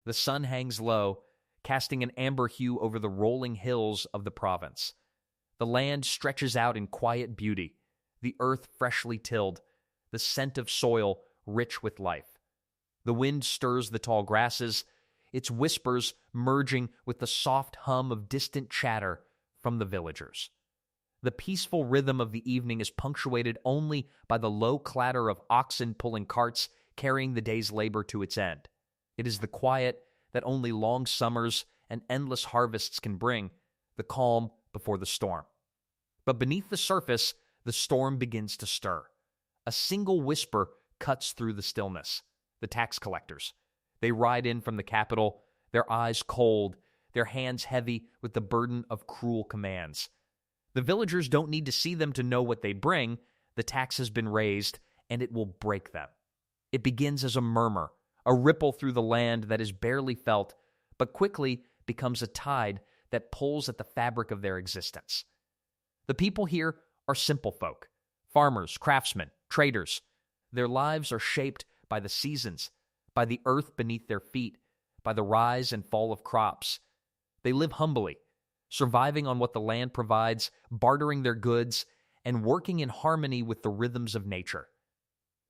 The sun hangs low, casting an amber hue over the rolling hills of the province. The land stretches out in quiet beauty, the earth freshly tilled, the scent of soil rich with life. The wind stirs the tall grasses, its whispers merging with the soft hum of distant chatter from the villagers. The peaceful rhythm of the evening is punctuated only by the low clatter of oxen pulling carts carrying the day's labor to its end. It is the quiet that only long summers and endless harvests can bring, the calm before the storm. But beneath the surface, the storm begins to stir. A single whisper cuts through the stillness. The tax collectors. They ride in from the capital, their eyes cold, their hands heavy with the burden of cruel commands. The villagers don't need to see them to know what they bring. The tax has been raised, and it will break them. It begins as a murmur, a ripple through the land that is barely felt, but quickly becomes a tide that pulls at the fabric of their existence. The people here are simple folk, farmers, craftsmen, traders. Their lives are shaped by the seasons, by the earth beneath their feet, by the rise and fall of crops. They live humbly, surviving on what the land provides, bartering their goods, and working in harmony with the rhythms of nature.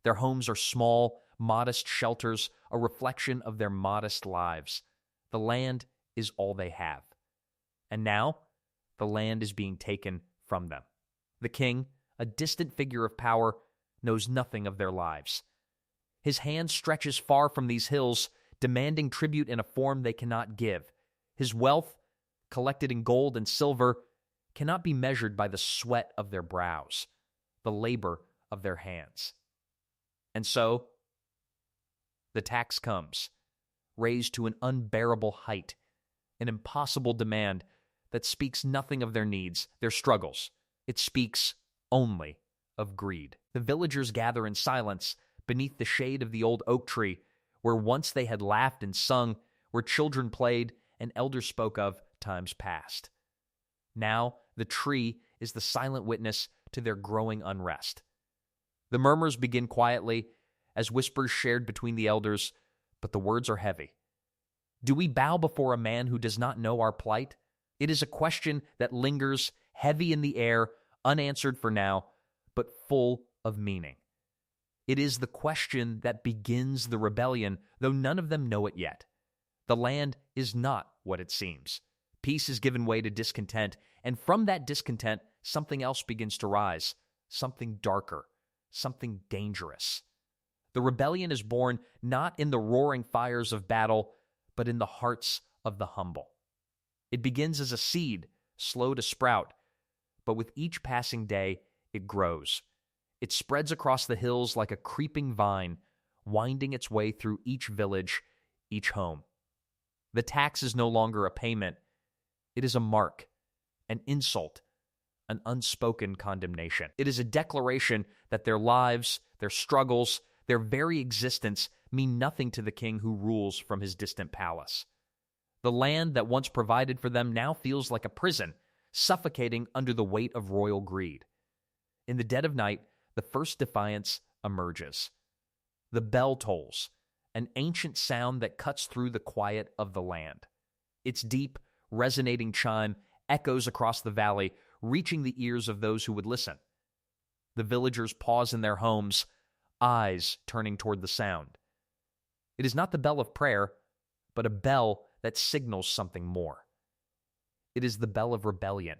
Their homes are small, modest shelters, a reflection of their modest lives. The land is all they have. And now, the land is being taken from them. The king, a distant figure of power, knows nothing of their lives. His hand stretches far from these hills, demanding tribute in a form they cannot give. His wealth, collected in gold and silver, cannot be measured by the sweat of their brows, the labor of their hands. And so, the tax comes, raised to an unbearable height, an impossible demand that speaks nothing of their needs, their struggles. It speaks only of greed. The villagers gather in silence beneath the shade of the old oak tree, where once they had laughed and sung, where children played and elders spoke of times past. Now the tree is the silent witness to their growing unrest. The murmurs begin quietly, as whispers shared between the elders, but the words are heavy. Do we bow before a man who does not know our plight? It is a question that lingers heavy in the air, unanswered for now, but full of meaning. It is the question that begins the rebellion, though none of them know it yet. The land is not what it seems. Peace is given way to discontent, and from that discontent, something else begins to rise, something darker, something dangerous. The rebellion is born not in the roaring fires of battle, but in the hearts of the humble. It begins as a seed, slow to sprout, but with each passing day, it grows. It spreads across the hills like a creeping vine, winding its way through each village, each home. The tax is no longer a payment. It is a mark, an insult, an unspoken condemnation. It is a declaration that their lives, their struggles, their very existence mean nothing to the king who rules from his distant palace. The land that once provided for them now feels like a prison, suffocating under the weight of royal greed. In the dead of night, the first defiance emerges. The bell tolls, an ancient sound that cuts through the quiet of the land. Its deep, resonating chime echoes across the valley, reaching the ears of those who would listen. The villagers pause in their homes, eyes turning toward the sound. It is not the bell of prayer, but a bell that signals something more. It is the bell of rebellion.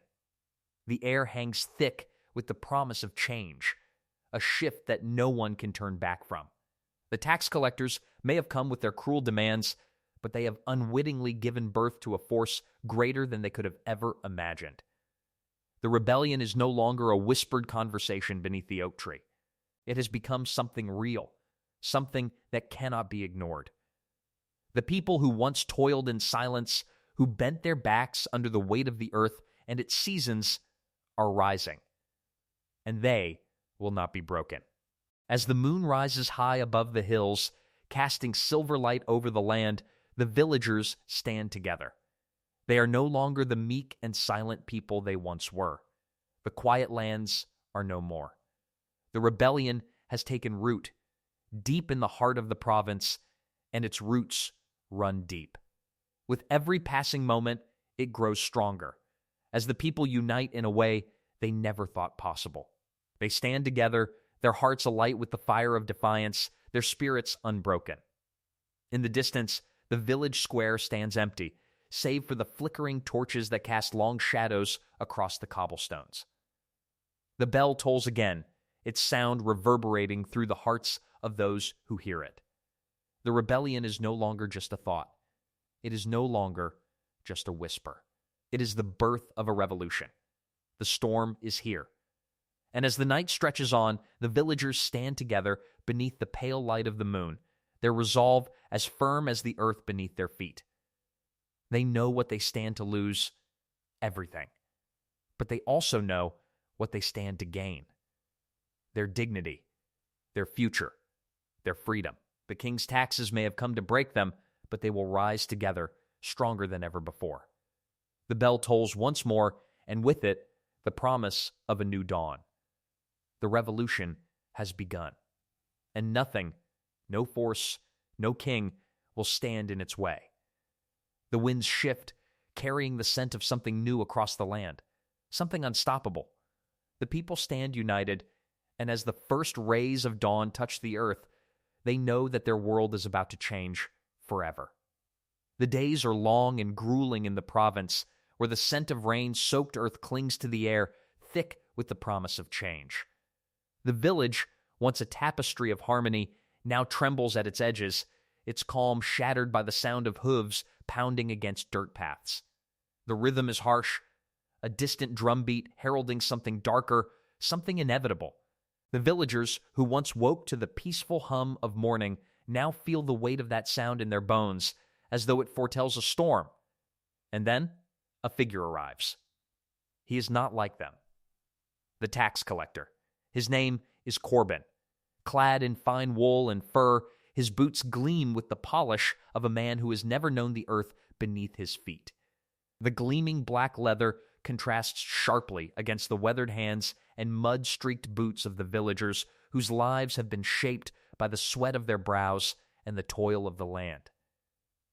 The air hangs thick with the promise of change, a shift that no one can turn back from. The tax collectors may have come with their cruel demands, but they have unwittingly given birth to a force greater than they could have ever imagined. The rebellion is no longer a whispered conversation beneath the oak tree. It has become something real, something that cannot be ignored. The people who once toiled in silence, who bent their backs under the weight of the earth and its seasons, are rising. And they will not be broken. As the moon rises high above the hills, casting silver light over the land, the villagers stand together. They are no longer the meek and silent people they once were. The quiet lands are no more. The rebellion has taken root deep in the heart of the province, and its roots run deep. With every passing moment, it grows stronger, as the people unite in a way they never thought possible. They stand together, their hearts alight with the fire of defiance, their spirits unbroken. In the distance, the village square stands empty, save for the flickering torches that cast long shadows across the cobblestones. The bell tolls again, its sound reverberating through the hearts of those who hear it. The rebellion is no longer just a thought. It is no longer just a whisper. It is the birth of a revolution. The storm is here. And as the night stretches on, the villagers stand together beneath the pale light of the moon, their resolve as firm as the earth beneath their feet. They know what they stand to lose, everything. But they also know what they stand to gain. Their dignity, their future, their freedom. The king's taxes may have come to break them, but they will rise together, stronger than ever before. The bell tolls once more, and with it, the promise of a new dawn. The revolution has begun, and nothing, no force, no king, will stand in its way. The winds shift, carrying the scent of something new across the land, something unstoppable. The people stand united, and as the first rays of dawn touch the earth, they know that their world is about to change forever. The days are long and grueling in the province, where the scent of rain-soaked earth clings to the air, thick with the promise of change. The village, once a tapestry of harmony, now trembles at its edges, its calm shattered by the sound of hooves pounding against dirt paths. The rhythm is harsh, a distant drumbeat heralding something darker, something inevitable. The villagers, who once woke to the peaceful hum of morning, now feel the weight of that sound in their bones, as though it foretells a storm. And then, a figure arrives. He is not like them. The tax collector. His name is Corbin. Clad in fine wool and fur, his boots gleam with the polish of a man who has never known the earth beneath his feet. The gleaming black leather contrasts sharply against the weathered hands and mud-streaked boots of the villagers whose lives have been shaped by the sweat of their brows and the toil of the land.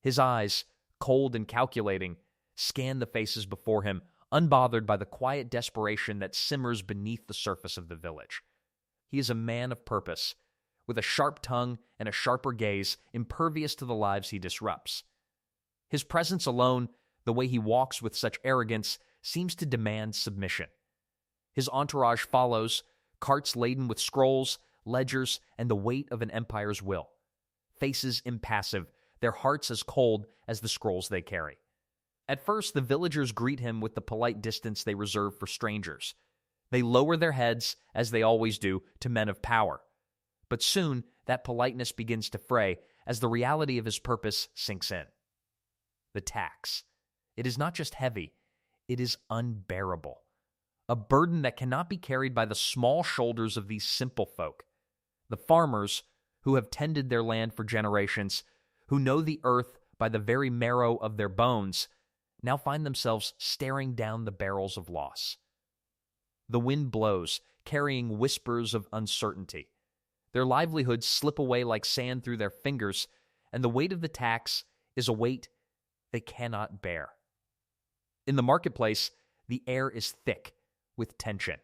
His eyes, cold and calculating, scan the faces before him, unbothered by the quiet desperation that simmers beneath the surface of the village. He is a man of purpose, with a sharp tongue and a sharper gaze, impervious to the lives he disrupts. His presence alone, the way he walks with such arrogance, seems to demand submission. His entourage follows, carts laden with scrolls, ledgers, and the weight of an empire's will. Faces impassive, their hearts as cold as the scrolls they carry. At first, the villagers greet him with the polite distance they reserve for strangers. They lower their heads, as they always do, to men of power. But soon, that politeness begins to fray as the reality of his purpose sinks in. The tax. It is not just heavy, it is unbearable. A burden that cannot be carried by the small shoulders of these simple folk. The farmers, who have tended their land for generations, who know the earth by the very marrow of their bones, now find themselves staring down the barrels of loss. The wind blows, carrying whispers of uncertainty. Their livelihoods slip away like sand through their fingers, and the weight of the tax is a weight they cannot bear. In the marketplace, the air is thick with tension.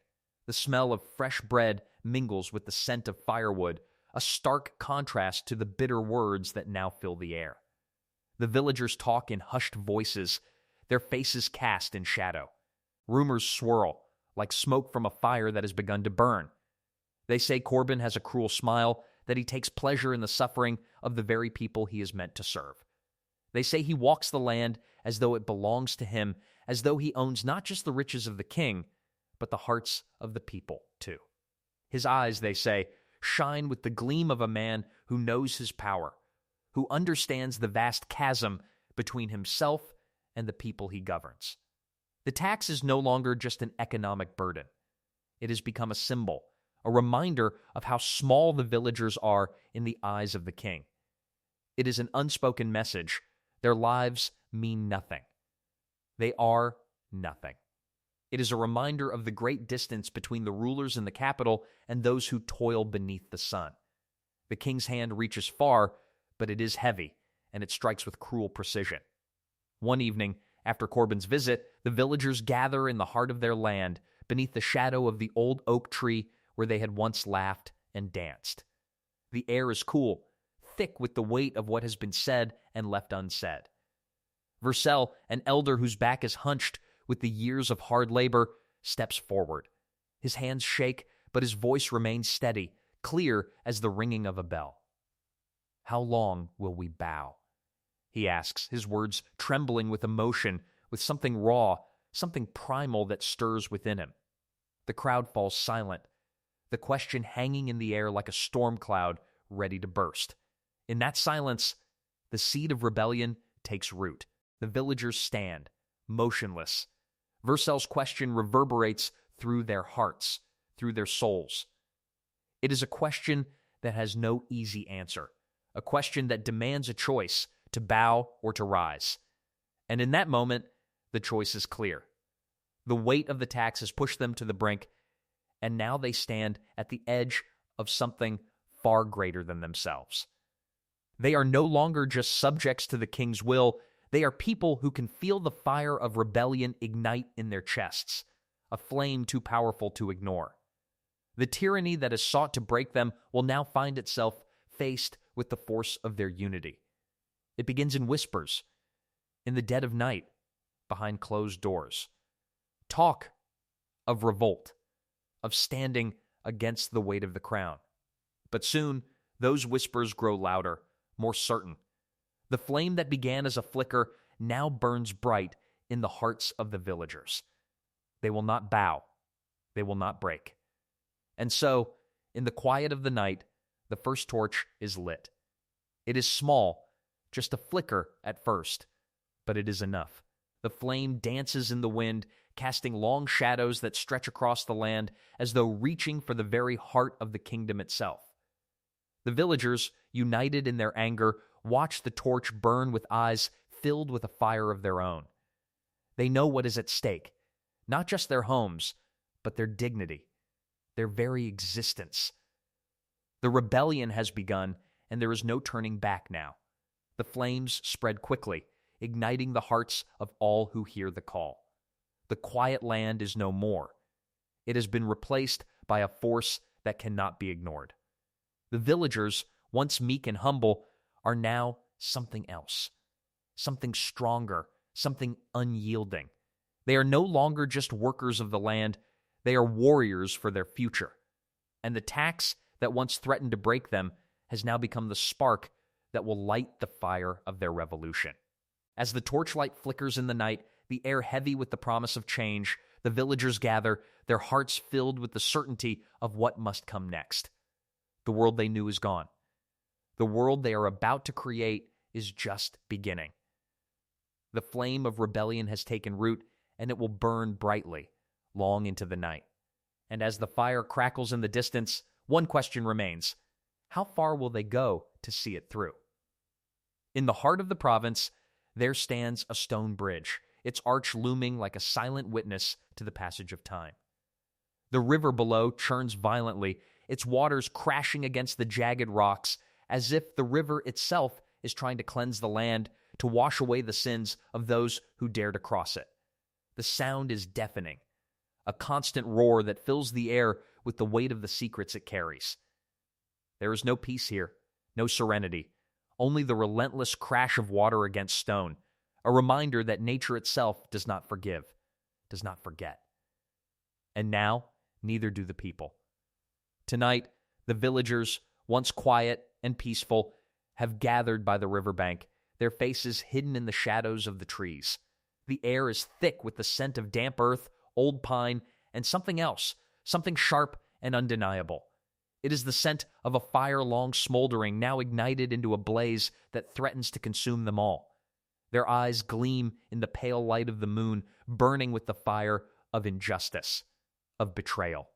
The smell of fresh bread mingles with the scent of firewood, a stark contrast to the bitter words that now fill the air. The villagers talk in hushed voices, their faces cast in shadow. Rumors swirl, like smoke from a fire that has begun to burn. They say Corbin has a cruel smile, that he takes pleasure in the suffering of the very people he is meant to serve. They say he walks the land as though it belongs to him, as though he owns not just the riches of the king, but the hearts of the people, too. His eyes, they say, shine with the gleam of a man who knows his power, who understands the vast chasm between himself and the people he governs. The tax is no longer just an economic burden. It has become a symbol, a reminder of how small the villagers are in the eyes of the king. It is an unspoken message. Their lives mean nothing. They are nothing. It is a reminder of the great distance between the rulers in the capital and those who toil beneath the sun. The king's hand reaches far, but it is heavy, and it strikes with cruel precision. One evening, after Corbin's visit, the villagers gather in the heart of their land, beneath the shadow of the old oak tree where they had once laughed and danced. The air is cool, thick with the weight of what has been said and left unsaid. Vercel, an elder whose back is hunched with the years of hard labor, steps forward. His hands shake, but his voice remains steady, clear as the ringing of a bell. "How long will we bow?" he asks, his words trembling with emotion, with something raw, something primal that stirs within him. The crowd falls silent, the question hanging in the air like a storm cloud ready to burst. In that silence, the seed of rebellion takes root. The villagers stand, motionless. Vercel's question reverberates through their hearts, through their souls. It is a question that has no easy answer, a question that demands a choice, to bow or to rise. And in that moment, the choice is clear. The weight of the tax has pushed them to the brink, and now they stand at the edge of something far greater than themselves. They are no longer just subjects to the king's will. They are people who can feel the fire of rebellion ignite in their chests, a flame too powerful to ignore. The tyranny that has sought to break them will now find itself faced with the force of their unity. It begins in whispers, in the dead of night, behind closed doors. Talk of revolt, of standing against the weight of the crown. But soon, those whispers grow louder, more certain. The flame that began as a flicker now burns bright in the hearts of the villagers. They will not bow. They will not break. And so, in the quiet of the night, the first torch is lit. It is small, just a flicker at first, but it is enough. The flame dances in the wind, casting long shadows that stretch across the land as though reaching for the very heart of the kingdom itself. The villagers, united in their anger, watch the torch burn with eyes filled with a fire of their own. They know what is at stake, not just their homes, but their dignity, their very existence. The rebellion has begun, and there is no turning back now. The flames spread quickly, igniting the hearts of all who hear the call. The quiet land is no more. It has been replaced by a force that cannot be ignored. The villagers, once meek and humble, are now something else, something stronger, something unyielding. They are no longer just workers of the land, they are warriors for their future. And the tax that once threatened to break them has now become the spark that will light the fire of their revolution. As the torchlight flickers in the night, the air heavy with the promise of change, the villagers gather, their hearts filled with the certainty of what must come next. The world they knew is gone. The world they are about to create is just beginning. The flame of rebellion has taken root, and it will burn brightly, long into the night. And as the fire crackles in the distance, one question remains: how far will they go to see it through? In the heart of the province, there stands a stone bridge, its arch looming like a silent witness to the passage of time. The river below churns violently, its waters crashing against the jagged rocks, as if the river itself is trying to cleanse the land, to wash away the sins of those who dare to cross it. The sound is deafening, a constant roar that fills the air with the weight of the secrets it carries. There is no peace here, no serenity, only the relentless crash of water against stone, a reminder that nature itself does not forgive, does not forget. And now, neither do the people. Tonight, the villagers, once quiet and peaceful, have gathered by the riverbank, their faces hidden in the shadows of the trees. The air is thick with the scent of damp earth, old pine, and something else, something sharp and undeniable. It is the scent of a fire long smoldering, now ignited into a blaze that threatens to consume them all. Their eyes gleam in the pale light of the moon, burning with the fire of injustice, of betrayal.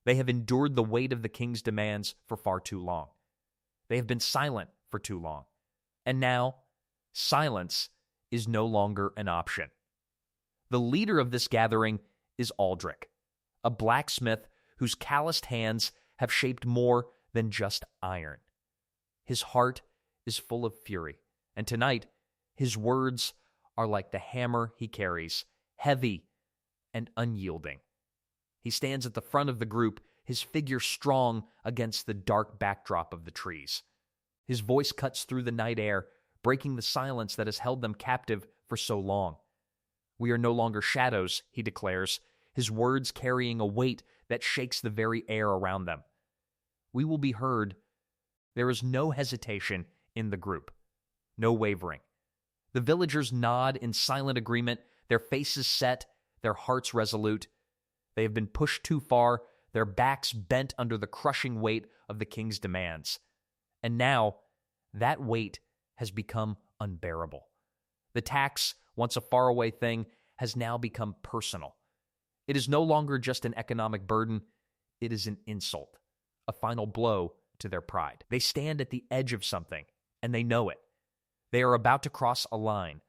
They have endured the weight of the king's demands for far too long. They have been silent for too long. And now, silence is no longer an option. The leader of this gathering is Aldrich, a blacksmith whose calloused hands have shaped more than just iron. His heart is full of fury, And tonight, his words are like the hammer he carries, heavy and unyielding. He stands at the front of the group, his figure strong against the dark backdrop of the trees. His voice cuts through the night air, breaking the silence that has held them captive for so long. "We are no longer shadows," he declares, his words carrying a weight that shakes the very air around them. "We will be heard." There is no hesitation in the group, no wavering. The villagers nod in silent agreement, their faces set, their hearts resolute. They have been pushed too far, their backs bent under the crushing weight of the king's demands. And now, that weight has become unbearable. The tax, once a faraway thing, has now become personal. It is no longer just an economic burden, it is an insult, a final blow to their pride. They stand at the edge of something, and they know it. They are about to cross a line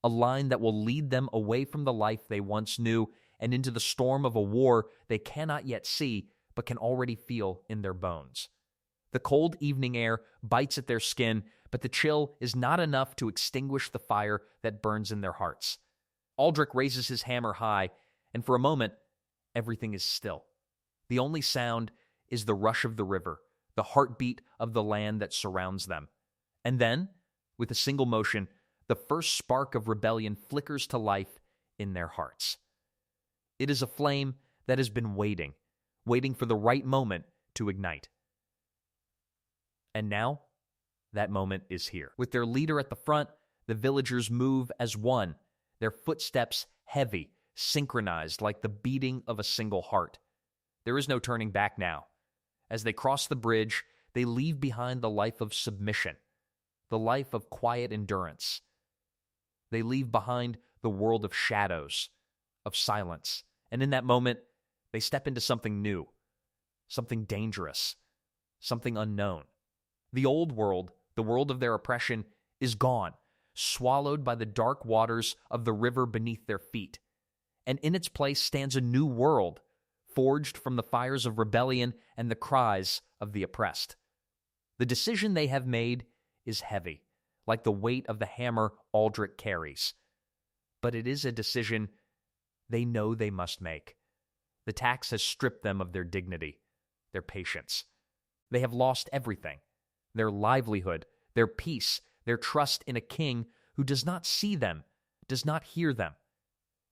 that will lead them away from the life they once knew and into the storm of a war they cannot yet see but can already feel in their bones. The cold evening air bites at their skin, but the chill is not enough to extinguish the fire that burns in their hearts. Aldrich raises his hammer high, and for a moment, everything is still. The only sound is the rush of the river, the heartbeat of the land that surrounds them. And then, with a single motion, the first spark of rebellion flickers to life in their hearts. It is a flame that has been waiting for the right moment to ignite. And now, that moment is here. With their leader at the front, the villagers move as one, their footsteps heavy, synchronized like the beating of a single heart. There is no turning back now. As they cross the bridge, they leave behind the life of submission, the life of quiet endurance. They leave behind the world of shadows, of silence, and in that moment, they step into something new, something dangerous, something unknown. The old world, the world of their oppression, is gone, swallowed by the dark waters of the river beneath their feet. And in its place stands a new world, forged from the fires of rebellion and the cries of the oppressed. The decision they have made is heavy, like the weight of the hammer Aldrich carries. But it is a decision they know they must make. The tax has stripped them of their dignity, their patience. They have lost everything: their livelihood, their peace, their trust in a king who does not see them, does not hear them.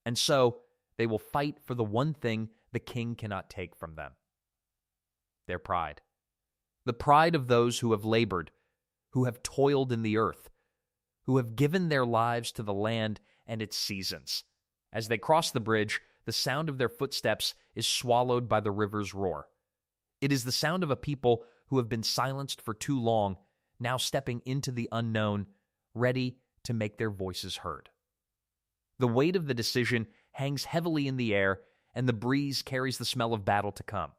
And so, they will fight for the one thing the king cannot take from them: their pride. The pride of those who have labored, who have toiled in the earth, who have given their lives to the land and its seasons. As they cross the bridge, the sound of their footsteps is swallowed by the river's roar. It is the sound of a people who have been silenced for too long, now stepping into the unknown, ready to make their voices heard. The weight of the decision hangs heavily in the air, and the breeze carries the smell of battle to come.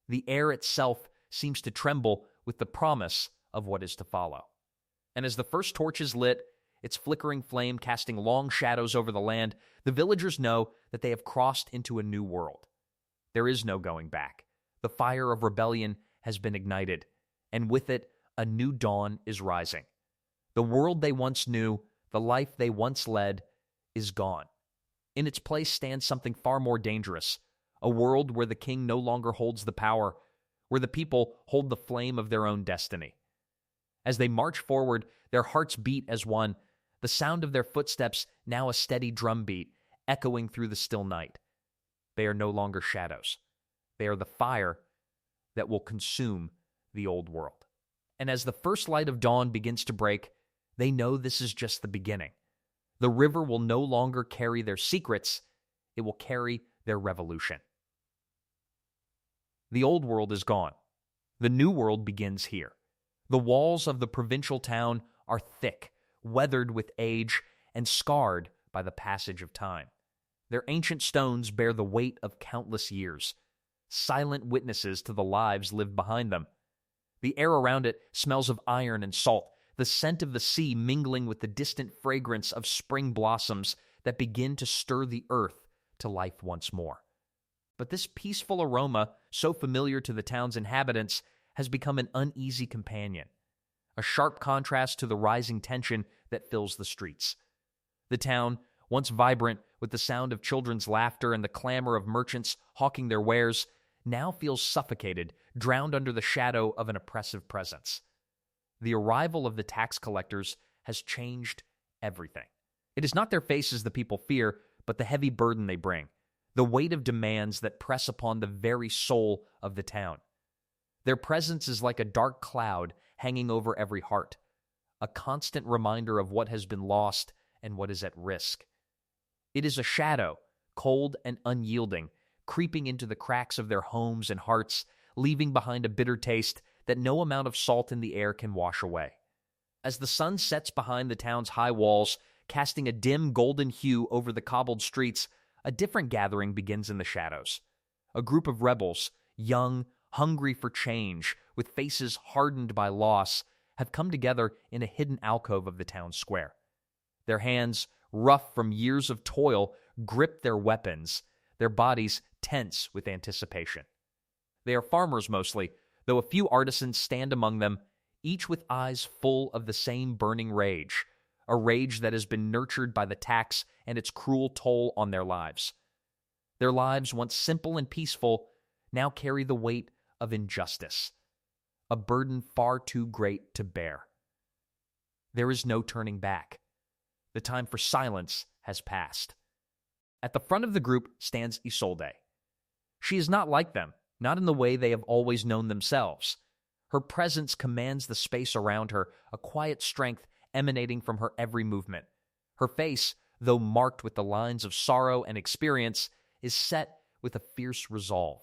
The air itself seems to tremble with the promise of what is to follow. And as the first torch is lit, its flickering flame casting long shadows over the land, the villagers know that they have crossed into a new world. There is no going back. The fire of rebellion has been ignited, and with it, a new dawn is rising. The world they once knew, the life they once led, is gone. In its place stands something far more dangerous, a world where the king no longer holds the power, where the people hold the flame of their own destiny. As they march forward, their hearts beat as one, the sound of their footsteps now a steady drumbeat, echoing through the still night. They are no longer shadows. They are the fire that will consume the old world. And as the first light of dawn begins to break, they know this is just the beginning. The river will no longer carry their secrets, it will carry their revolution. The old world is gone. The new world begins here. The walls of the provincial town are thick, weathered with age, and scarred by the passage of time. Their ancient stones bear the weight of countless years, silent witnesses to the lives lived behind them. The air around it smells of iron and salt, the scent of the sea mingling with the distant fragrance of spring blossoms that begin to stir the earth to life once more. But this peaceful aroma, so familiar to the town's inhabitants, has become an uneasy companion, a sharp contrast to the rising tension that fills the streets. The town, once vibrant with the sound of children's laughter and the clamor of merchants hawking their wares, now feels suffocated, drowned under the shadow of an oppressive presence. The arrival of the tax collectors has changed everything. It is not their faces the people fear, but the heavy burden they bring, the weight of demands that press upon the very soul of the town. Their presence is like a dark cloud hanging over every heart, a constant reminder of what has been lost and what is at risk. It is a shadow, cold and unyielding, creeping into the cracks of their homes and hearts, leaving behind a bitter taste that no amount of salt in the air can wash away. As the sun sets behind the town's high walls, casting a dim golden hue over the cobbled streets, a different gathering begins in the shadows. A group of rebels, young, hungry for change, with faces hardened by loss, have come together in a hidden alcove of the town square. Their hands, rough from years of toil, grip their weapons, their bodies tense with anticipation. They are farmers mostly, though a few artisans stand among them, each with eyes full of the same burning rage, a rage that has been nurtured by the tax and its cruel toll on their lives. Their lives, once simple and peaceful, now carry the weight of injustice, a burden far too great to bear. There is no turning back. The time for silence has passed. At the front of the group stands Isolde. She is not like them, not in the way they have always known themselves. Her presence commands the space around her, a quiet strength emanating from her every movement. Her face, though marked with the lines of sorrow and experience, is set with a fierce resolve.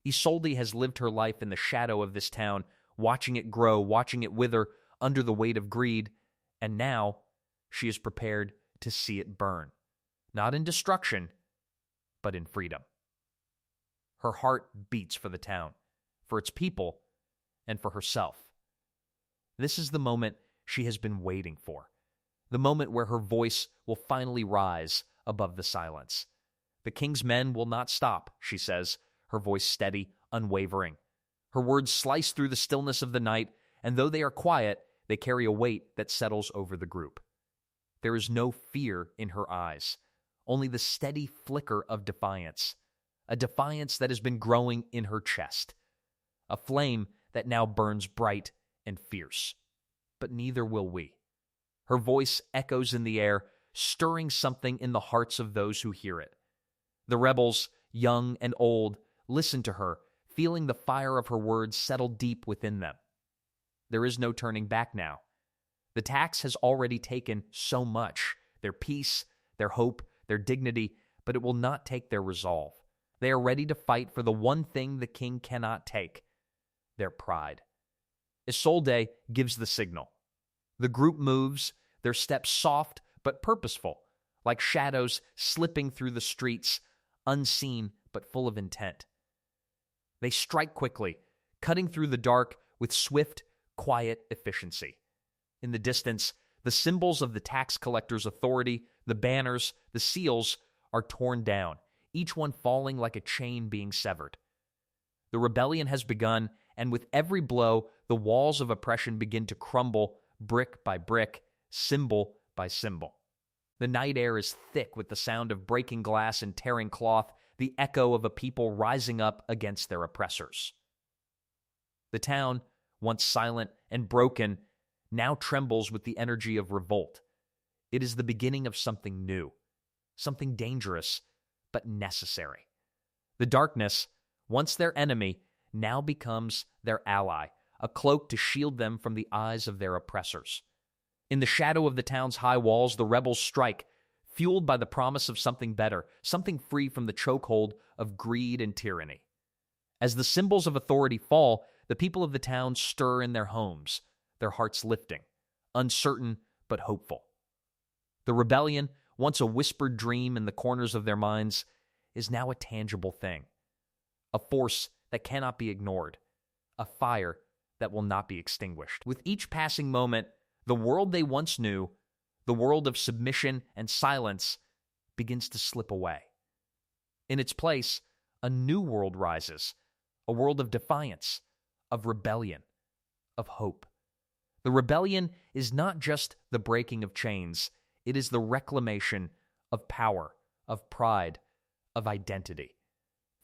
Isolde has lived her life in the shadow of this town, watching it grow, watching it wither under the weight of greed, and now she is prepared to see it burn, not in destruction, but in freedom. Her heart beats for the town, for its people, and for herself. This is the moment she has been waiting for, the moment where her voice will finally rise above the silence. The king's men will not stop, she says, her voice steady, unwavering. Her words slice through the stillness of the night, and though they are quiet, they carry a weight that settles over the group. There is no fear in her eyes, only the steady flicker of defiance, a defiance that has been growing in her chest, a flame that now burns bright and fierce. But neither will we. Her voice echoes in the air, stirring something in the hearts of those who hear it. The rebels, young and old, listen to her, feeling the fire of her words settle deep within them. There is no turning back now. The tax has already taken so much, their peace, their hope, their dignity, but it will not take their resolve. They are ready to fight for the one thing the king cannot take, their pride. Isolde gives the signal. The group moves, their steps soft but purposeful, like shadows slipping through the streets, unseen but full of intent. They strike quickly, cutting through the dark with swift, quiet efficiency. In the distance, the symbols of the tax collector's authority, the banners, the seals, are torn down, each one falling like a chain being severed. The rebellion has begun, and with every blow, the walls of oppression begin to crumble, brick by brick, symbol by symbol. The night air is thick with the sound of breaking glass and tearing cloth, the echo of a people rising up against their oppressors. The town, once silent and broken, now trembles with the energy of revolt. It is the beginning of something new, something dangerous, but necessary. The darkness, once their enemy, now becomes their ally, a cloak to shield them from the eyes of their oppressors. In the shadow of the town's high walls, the rebels strike, fueled by the promise of something better, something free from the chokehold of greed and tyranny. As the symbols of authority fall, the people of the town stir in their homes, their hearts lifting, uncertain but hopeful. The rebellion, once a whispered dream in the corners of their minds, is now a tangible thing, a force that cannot be ignored, a fire that will not be extinguished. With each passing moment, the world they once knew, the world of submission and silence, begins to slip away. In its place, a new world rises, a world of defiance, of rebellion, of hope. The rebellion is not just the breaking of chains, it is the reclamation of power, of pride, of identity.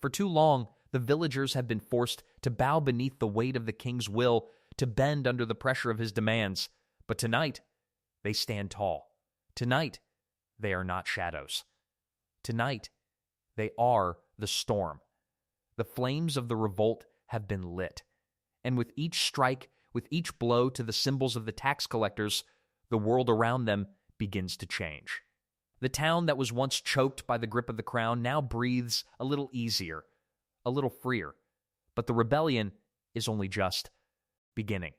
For too long, the villagers have been forced to bow beneath the weight of the king's will, to bend under the pressure of his demands. But tonight, they stand tall. Tonight, they are not shadows. Tonight, they are the storm. The flames of the revolt have been lit. And with each strike, with each blow to the symbols of the tax collectors, the world around them begins to change. The town that was once choked by the grip of the crown now breathes a little easier, a little freer. But the rebellion is only just beginning.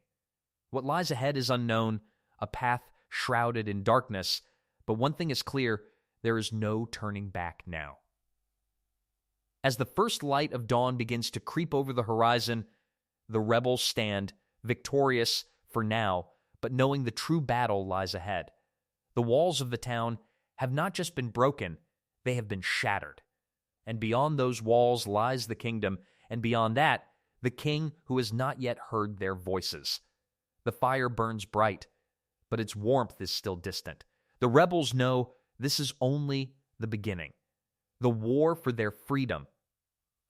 What lies ahead is unknown, a path shrouded in darkness, but one thing is clear, there is no turning back now. As the first light of dawn begins to creep over the horizon, the rebels stand, victorious for now, but knowing the true battle lies ahead. The walls of the town have not just been broken, they have been shattered. And beyond those walls lies the kingdom, and beyond that, the king who has not yet heard their voices. The fire burns bright, but its warmth is still distant. The rebels know this is only the beginning. The war for their freedom,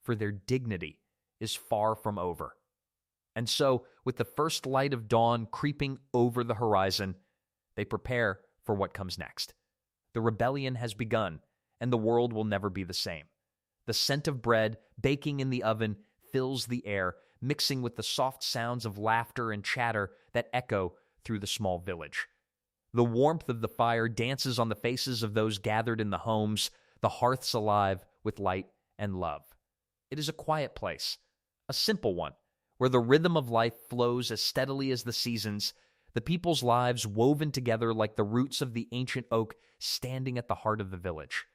for their dignity, is far from over. And so, with the first light of dawn creeping over the horizon, they prepare for what comes next. The rebellion has begun, and the world will never be the same. The scent of bread baking in the oven fills the air, mixing with the soft sounds of laughter and chatter that echo through the small village. The warmth of the fire dances on the faces of those gathered in the homes, the hearths alive with light and love. It is a quiet place, a simple one, where the rhythm of life flows as steadily as the seasons, the people's lives woven together like the roots of the ancient oak standing at the heart of the village.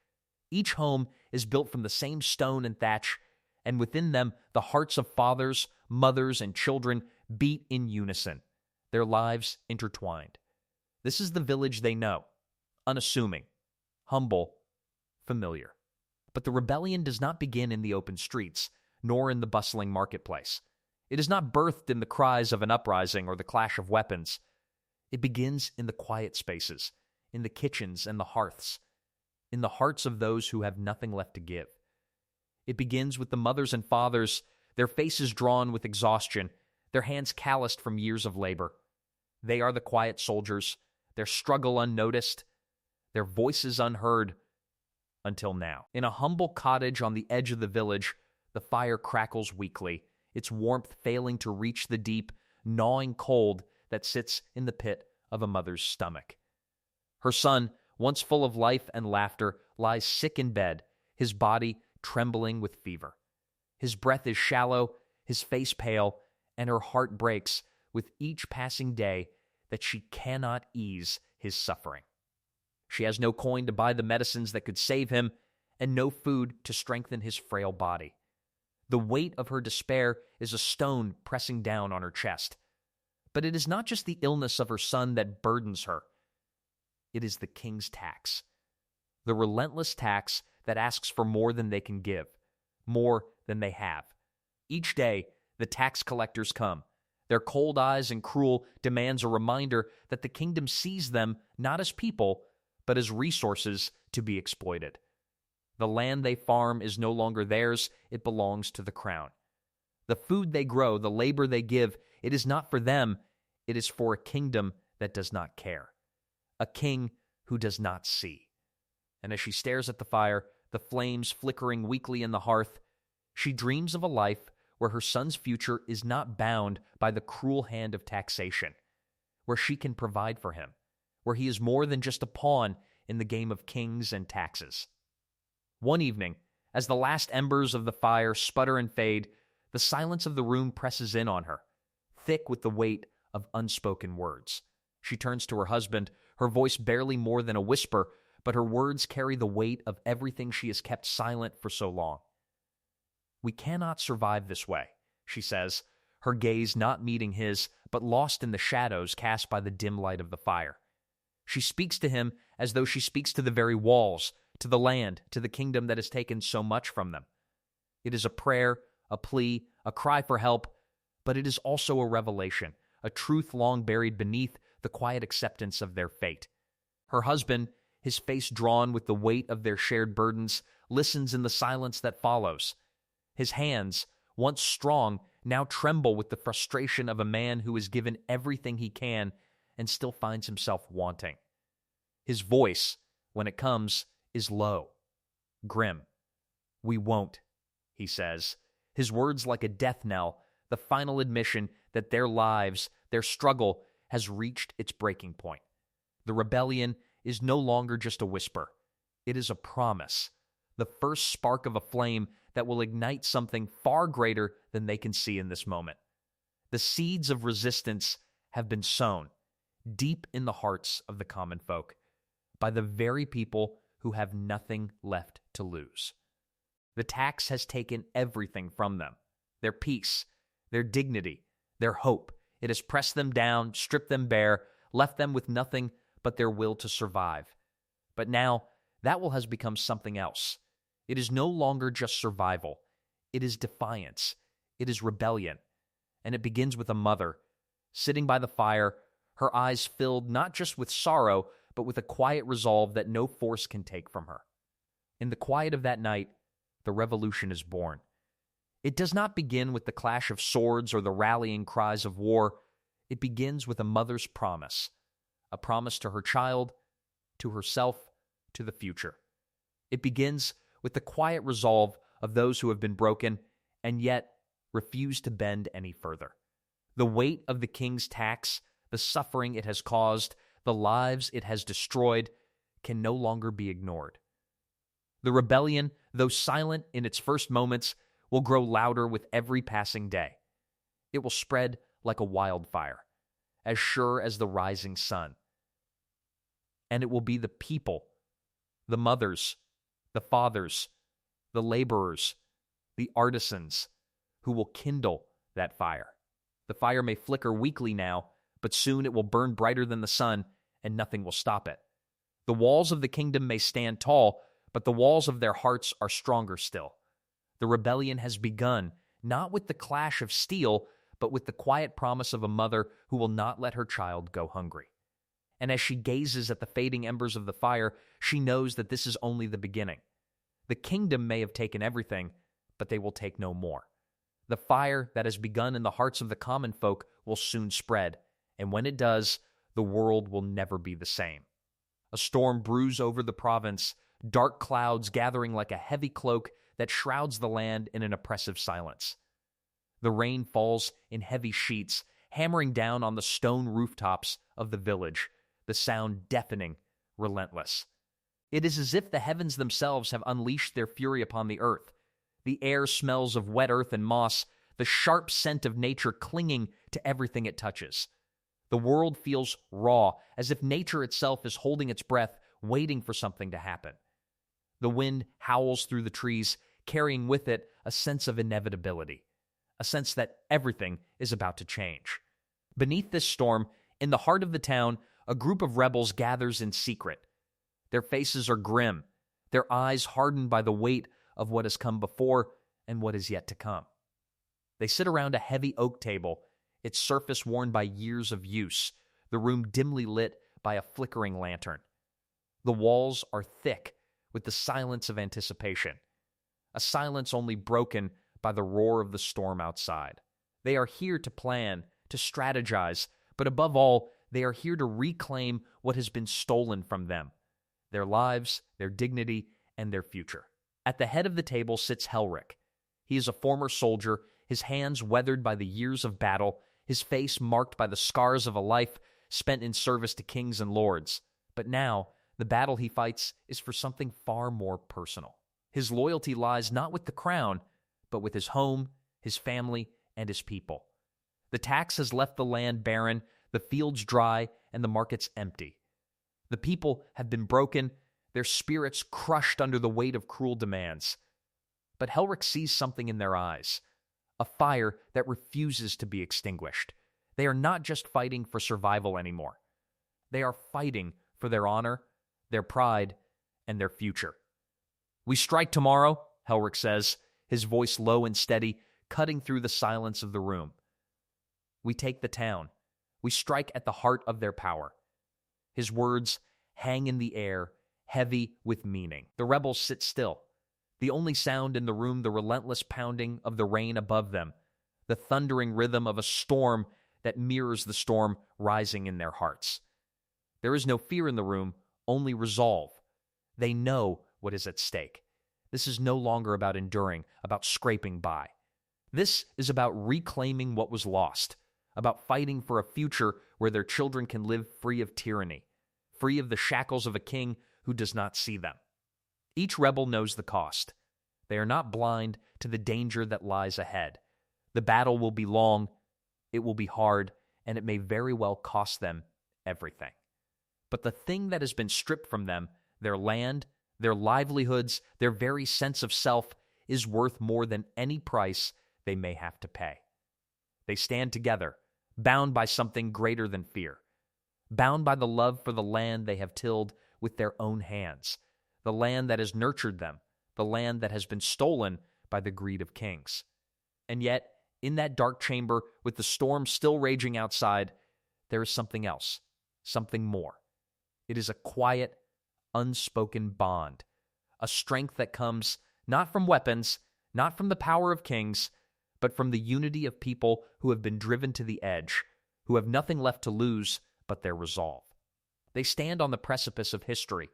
Each home is built from the same stone and thatch, and within them the hearts of fathers, mothers, and children beat in unison, their lives intertwined. This is the village they know, unassuming, humble, familiar. But the rebellion does not begin in the open streets, nor in the bustling marketplace. It is not birthed in the cries of an uprising or the clash of weapons. It begins in the quiet spaces, in the kitchens and the hearths, in the hearts of those who have nothing left to give. It begins with the mothers and fathers, their faces drawn with exhaustion, their hands calloused from years of labor. They are the quiet soldiers, their struggle unnoticed, their voices unheard, until now. In a humble cottage on the edge of the village, the fire crackles weakly, its warmth failing to reach the deep, gnawing cold that sits in the pit of a mother's stomach. Her son, once full of life and laughter, lies sick in bed, his body trembling with fever. His breath is shallow, his face pale, and her heart breaks with each passing day that she cannot ease his suffering. She has no coin to buy the medicines that could save him, and no food to strengthen his frail body. The weight of her despair is a stone pressing down on her chest. But it is not just the illness of her son that burdens her. It is the king's tax. The relentless tax that asks for more than they can give, more than they have. Each day, the tax collectors come. Their cold eyes and cruel demands a reminder that the kingdom sees them not as people, but as resources to be exploited. The land they farm is no longer theirs, it belongs to the crown. The food they grow, the labor they give, it is not for them, it is for a kingdom that does not care. A king who does not see. And as she stares at the fire, the flames flickering weakly in the hearth, she dreams of a life where her son's future is not bound by the cruel hand of taxation, where she can provide for him, where he is more than just a pawn in the game of kings and taxes. One evening, as the last embers of the fire sputter and fade, the silence of the room presses in on her, thick with the weight of unspoken words. She turns to her husband, her voice barely more than a whisper, but her words carry the weight of everything she has kept silent for so long. "We cannot survive this way," she says, her gaze not meeting his, but lost in the shadows cast by the dim light of the fire. She speaks to him as though she speaks to the very walls, to the land, to the kingdom that has taken so much from them. It is a prayer, a plea, a cry for help, but it is also a revelation, a truth long buried beneath the quiet acceptance of their fate. Her husband, his face drawn with the weight of their shared burdens, listens in the silence that follows. His hands, once strong, now tremble with the frustration of a man who has given everything he can and still finds himself wanting. His voice, when it comes, is low, grim. "We won't," he says, his words like a death knell, the final admission that their lives, their struggle, has reached its breaking point. The rebellion is no longer just a whisper. It is a promise, the first spark of a flame that will ignite something far greater than they can see in this moment. The seeds of resistance have been sown deep in the hearts of the common folk by the very people who have nothing left to lose. The tax has taken everything from them, their peace, their dignity, their hope. It has pressed them down, stripped them bare, left them with nothing but their will to survive. But now, that will has become something else. It is no longer just survival. It is defiance. It is rebellion. And it begins with a mother, sitting by the fire, her eyes filled not just with sorrow, but with a quiet resolve that no force can take from her. In the quiet of that night, the revolution is born. It does not begin with the clash of swords or the rallying cries of war. It begins with a mother's promise, a promise to her child, to herself, to the future. It begins with the quiet resolve of those who have been broken and yet refuse to bend any further. The weight of the king's tax, the suffering it has caused, the lives it has destroyed, can no longer be ignored. The rebellion, though silent in its first moments, will grow louder with every passing day. It will spread like a wildfire, as sure as the rising sun. And it will be the people, the mothers, the fathers, the laborers, the artisans, who will kindle that fire. The fire may flicker weakly now, but soon it will burn brighter than the sun, and nothing will stop it. The walls of the kingdom may stand tall, but the walls of their hearts are stronger still. The rebellion has begun, not with the clash of steel, but with the quiet promise of a mother who will not let her child go hungry. And as she gazes at the fading embers of the fire, she knows that this is only the beginning. The kingdom may have taken everything, but they will take no more. The fire that has begun in the hearts of the common folk will soon spread, and when it does, the world will never be the same. A storm brews over the province, dark clouds gathering like a heavy cloak that shrouds the land in an oppressive silence. The rain falls in heavy sheets, hammering down on the stone rooftops of the village, the sound deafening, relentless. It is as if the heavens themselves have unleashed their fury upon the earth. The air smells of wet earth and moss, the sharp scent of nature clinging to everything it touches. The world feels raw, as if nature itself is holding its breath, waiting for something to happen. The wind howls through the trees, carrying with it a sense of inevitability, a sense that everything is about to change. Beneath this storm, in the heart of the town, a group of rebels gathers in secret. Their faces are grim, their eyes hardened by the weight of what has come before and what is yet to come. They sit around a heavy oak table, its surface worn by years of use, the room dimly lit by a flickering lantern. The walls are thick with the silence of anticipation, a silence only broken by the roar of the storm outside. They are here to plan, to strategize, but above all, they are here to reclaim what has been stolen from them, their lives, their dignity, and their future. At the head of the table sits Helric. He is a former soldier, his hands weathered by the years of battle, his face marked by the scars of a life spent in service to kings and lords. But now, the battle he fights is for something far more personal. His loyalty lies not with the crown, but with his home, his family, and his people. The tax has left the land barren, the fields dry, and the markets empty. The people have been broken, their spirits crushed under the weight of cruel demands. But Helric sees something in their eyes, a fire that refuses to be extinguished. They are not just fighting for survival anymore. They are fighting for their honor, their pride, and their future. "We strike tomorrow," Helric says, his voice low and steady, cutting through the silence of the room. "We take the town. We strike at the heart of their power. His words hang in the air, heavy with meaning. The rebels sit still. The only sound in the room, the relentless pounding of the rain above them, the thundering rhythm of a storm that mirrors the storm rising in their hearts. There is no fear in the room, only resolve. They know what is at stake. This is no longer about enduring, about scraping by. This is about reclaiming what was lost, about fighting for a future where their children can live free of tyranny, free of the shackles of a king who does not see them. Each rebel knows the cost. They are not blind to the danger that lies ahead. The battle will be long, it will be hard, and it may very well cost them everything. But the thing that has been stripped from them, their land, their livelihoods, their very sense of self, is worth more than any price they may have to pay. They stand together, bound by something greater than fear, bound by the love for the land they have tilled with their own hands, the land that has nurtured them, the land that has been stolen by the greed of kings. And yet, in that dark chamber, with the storm still raging outside, there is something else, something more. It is a quiet, unspoken bond, a strength that comes not from weapons, not from the power of kings, but from the unity of people who have been driven to the edge, who have nothing left to lose but their resolve. They stand on the precipice of history,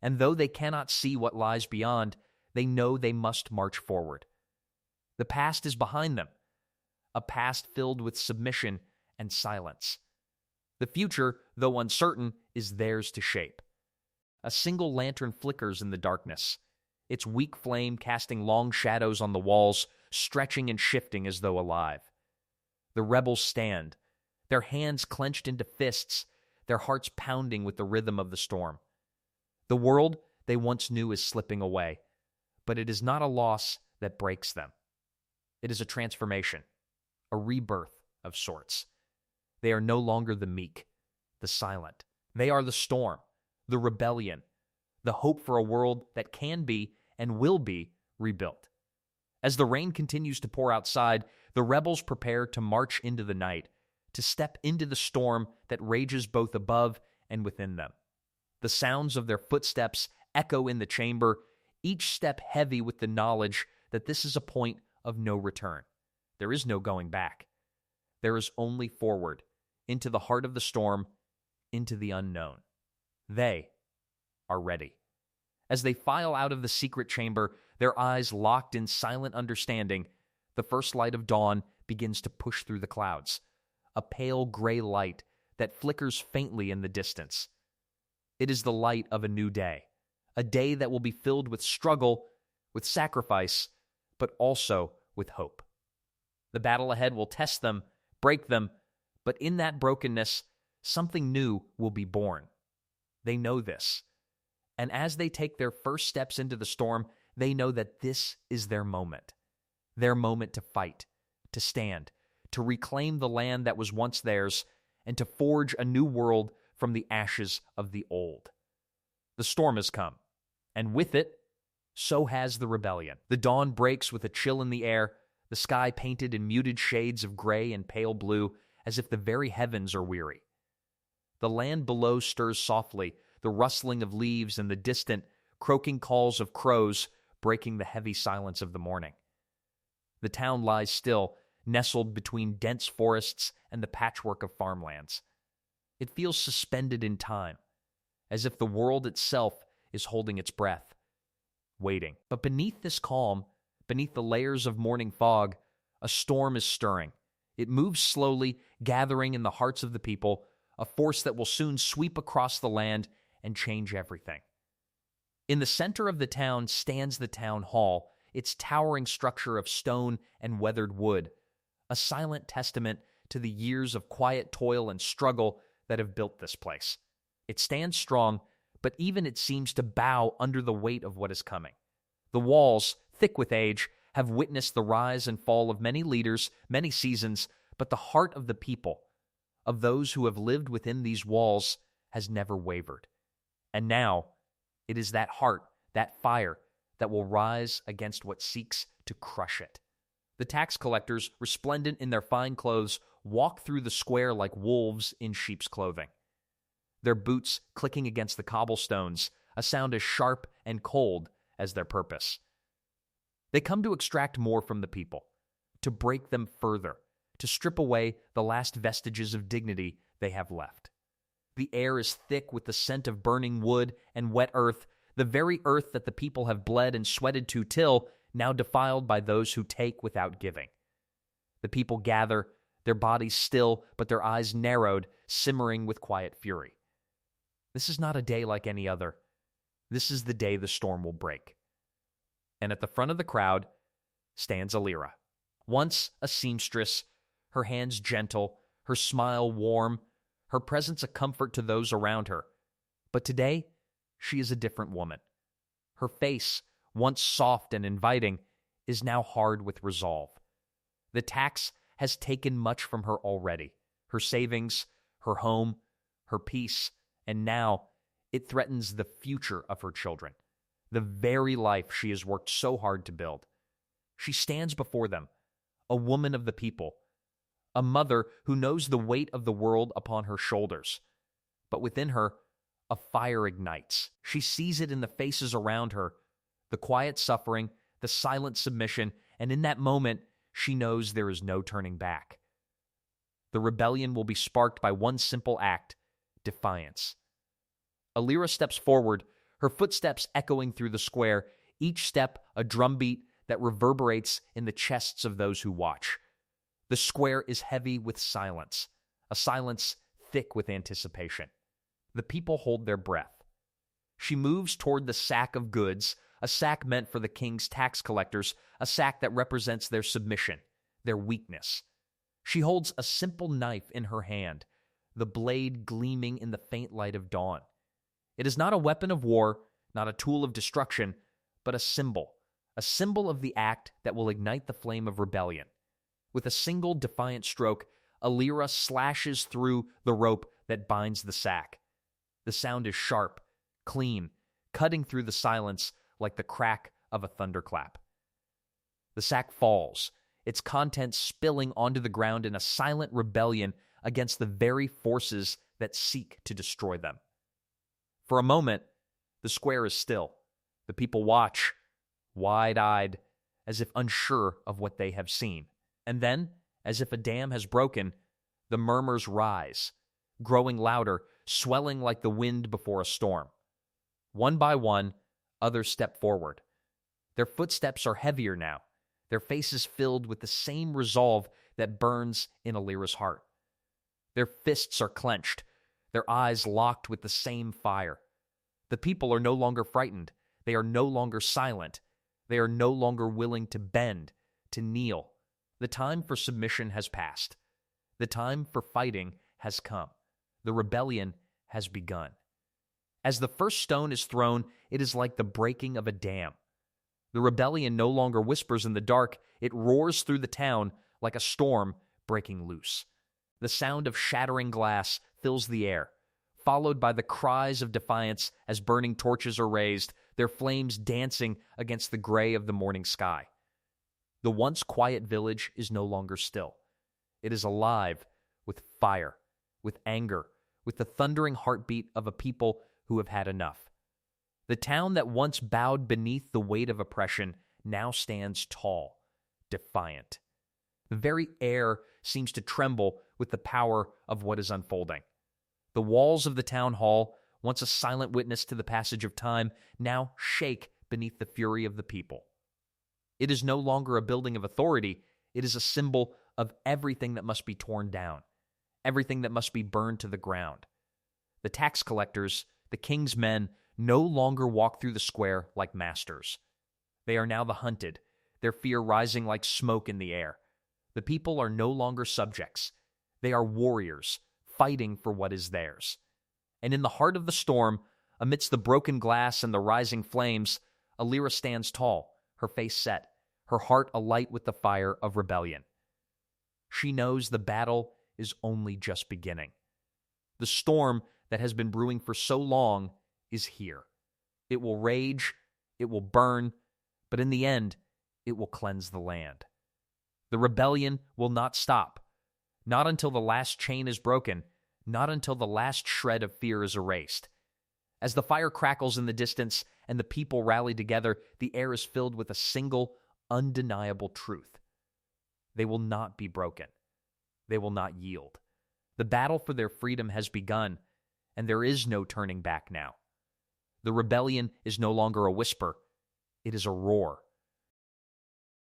and though they cannot see what lies beyond, they know they must march forward. The past is behind them, a past filled with submission and silence. The future, though uncertain, is theirs to shape. A single lantern flickers in the darkness, its weak flame casting long shadows on the walls, stretching and shifting as though alive. The rebels stand, their hands clenched into fists, their hearts pounding with the rhythm of the storm. The world they once knew is slipping away, but it is not a loss that breaks them. It is a transformation, a rebirth of sorts. They are no longer the meek, the silent. They are the storm, the rebellion, the hope for a world that can be and will be rebuilt. As the rain continues to pour outside, the rebels prepare to march into the night, to step into the storm that rages both above and within them. The sounds of their footsteps echo in the chamber, each step heavy with the knowledge that this is a point of no return. There is no going back. There is only forward, into the heart of the storm, into the unknown. They are ready. As they file out of the secret chamber, their eyes locked in silent understanding, the first light of dawn begins to push through the clouds, a pale gray light that flickers faintly in the distance. It is the light of a new day, a day that will be filled with struggle, with sacrifice, but also with hope. The battle ahead will test them, break them, but in that brokenness, something new will be born. They know this. And as they take their first steps into the storm, they know that this is their moment to fight, to stand, to reclaim the land that was once theirs, and to forge a new world from the ashes of the old. The storm has come, and with it, so has the rebellion. The dawn breaks with a chill in the air, the sky painted in muted shades of gray and pale blue, as if the very heavens are weary. The land below stirs softly, the rustling of leaves and the distant, croaking calls of crows breaking the heavy silence of the morning. The town lies still, nestled between dense forests and the patchwork of farmlands. It feels suspended in time, as if the world itself is holding its breath, waiting. But beneath this calm, beneath the layers of morning fog, a storm is stirring. It moves slowly, gathering in the hearts of the people, a force that will soon sweep across the land and change everything. In the center of the town stands the town hall, its towering structure of stone and weathered wood, a silent testament to the years of quiet toil and struggle that have built this place. It stands strong, but even it seems to bow under the weight of what is coming. The walls, thick with age, have witnessed the rise and fall of many leaders, many seasons, but the heart of the people, of those who have lived within these walls, has never wavered. And now, it is that heart, that fire, that will rise against what seeks to crush it. The tax collectors, resplendent in their fine clothes, walk through the square like wolves in sheep's clothing. Their boots clicking against the cobblestones, a sound as sharp and cold as their purpose. They come to extract more from the people, to break them further, to strip away the last vestiges of dignity they have left. The air is thick with the scent of burning wood and wet earth, the very earth that the people have bled and sweated to till, now defiled by those who take without giving. The people gather, their bodies still, but their eyes narrowed, simmering with quiet fury. This is not a day like any other. This is the day the storm will break. And at the front of the crowd stands Alira, once a seamstress, her hands gentle, her smile warm, her presence a comfort to those around her. But today, she is a different woman. Her face, once soft and inviting, is now hard with resolve. The tax has taken much from her already, her savings, her home, her peace, and now it threatens the future of her children, the very life she has worked so hard to build. She stands before them, a woman of the people, a mother who knows the weight of the world upon her shoulders. But within her, a fire ignites. She sees it in the faces around her, the quiet suffering, the silent submission, and in that moment, she knows there is no turning back. The rebellion will be sparked by one simple act: defiance. Alira steps forward, her footsteps echoing through the square, each step a drumbeat that reverberates in the chests of those who watch. The square is heavy with silence, a silence thick with anticipation. The people hold their breath. She moves toward the sack of goods, a sack meant for the king's tax collectors, a sack that represents their submission, their weakness. She holds a simple knife in her hand, the blade gleaming in the faint light of dawn. It is not a weapon of war, not a tool of destruction, but a symbol of the act that will ignite the flame of rebellion. With a single defiant stroke, Alira slashes through the rope that binds the sack. The sound is sharp, clean, cutting through the silence like the crack of a thunderclap. The sack falls, its contents spilling onto the ground in a silent rebellion against the very forces that seek to destroy them. For a moment, the square is still. The people watch, wide-eyed, as if unsure of what they have seen. And then, as if a dam has broken, the murmurs rise, growing louder, swelling like the wind before a storm. One by one, others step forward. Their footsteps are heavier now, their faces filled with the same resolve that burns in Alira's heart. Their fists are clenched, their eyes locked with the same fire. The people are no longer frightened. They are no longer silent. They are no longer willing to bend, to kneel. The time for submission has passed. The time for fighting has come. The rebellion has begun. As the first stone is thrown, it is like the breaking of a dam. The rebellion no longer whispers in the dark. It roars through the town like a storm breaking loose. The sound of shattering glass fills the air, followed by the cries of defiance as burning torches are raised, their flames dancing against the gray of the morning sky. The once quiet village is no longer still. It is alive with fire, with anger, with the thundering heartbeat of a people who have had enough. The town that once bowed beneath the weight of oppression now stands tall, defiant. The very air seems to tremble with the power of what is unfolding. The walls of the town hall, once a silent witness to the passage of time, now shake beneath the fury of the people. It is no longer a building of authority. It is a symbol of everything that must be torn down, everything that must be burned to the ground. The tax collectors, the king's men, no longer walk through the square like masters. They are now the hunted, their fear rising like smoke in the air. The people are no longer subjects. They are warriors, fighting for what is theirs. And in the heart of the storm, amidst the broken glass and the rising flames, Alira stands tall, her face set, her heart alight with the fire of rebellion. She knows the battle is only just beginning. The storm that has been brewing for so long is here. It will rage, it will burn, but in the end, it will cleanse the land. The rebellion will not stop, Not until the last chain is broken, not until the last shred of fear is erased. As the fire crackles in the distance and the people rally together, the air is filled with a single, undeniable truth. They will not be broken. They will not yield. The battle for their freedom has begun, and there is no turning back now. The rebellion is no longer a whisper. It is a roar.